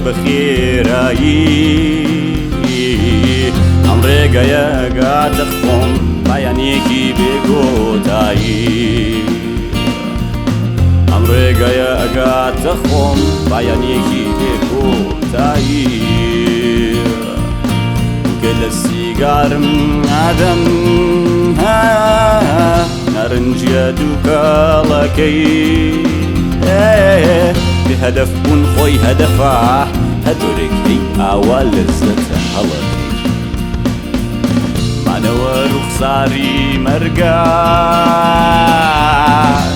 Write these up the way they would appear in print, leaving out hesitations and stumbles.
بخêrayî ئەم rêgaye egate xwem payanêkî bê kotayî ئەم rêgaye egate xwem payanêkî bê kotayî gele sîgarim adem narinjî dûkelekey hedef bûn xwe hedefa hedorêkey awa lizet helle maneve rûxsarî merga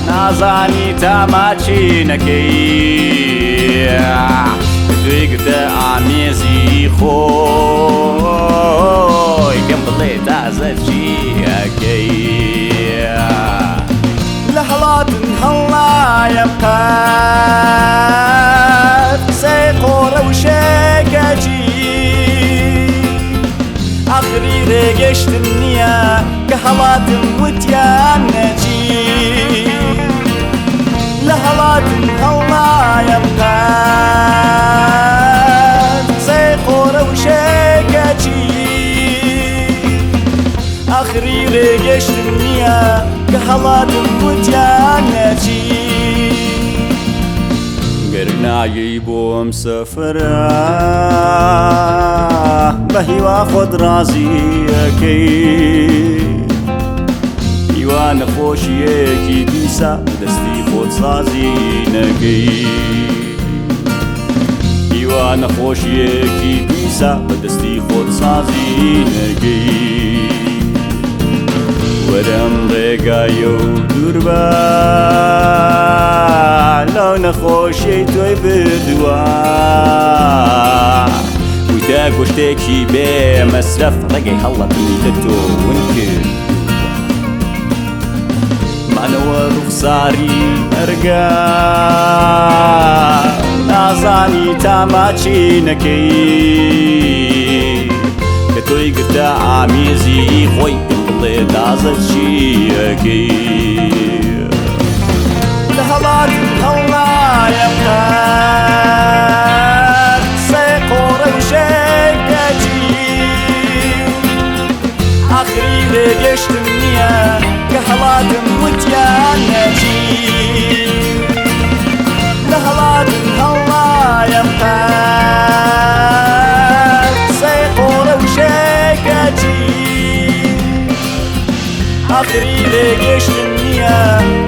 nazanî ta maçî nekey girte amêzî xwe bilê taze çîyekey li helatin nayem sê rêgayêkî آخری rêgeştin niye ki helatin witiyan necî li helatin nayem sê rêgayêkî آخری rêgeştin niye ki helatin witiyan necî گرنایی بۆم سەفرە بە هیوا خۆت ڕازیەکەی هیوا نەخۆشیەکی دیسە دەستی خۆت سازی نەکەی هیوا نەخۆشیەکی دیسە بەدەستی خۆت سازی نەکەی وەرەم rêgaye و دووربە لەو نەخۆشیەی تۆی بردووە وتە گۆشتێکی بێ مەسرەف ڕێگەی هەڵەتی لە تۆ ون کرد maneve rûxsarî merga nazanî ta maçî nekey kê tۆی girte amêzî xwe bilê taze çîyekey li helatin nayem sê rêgayêkî آخری rêgeştin niye ki helatin witiyan necî li helatin nayem sê rêgayêkî آخری rêgeştin niye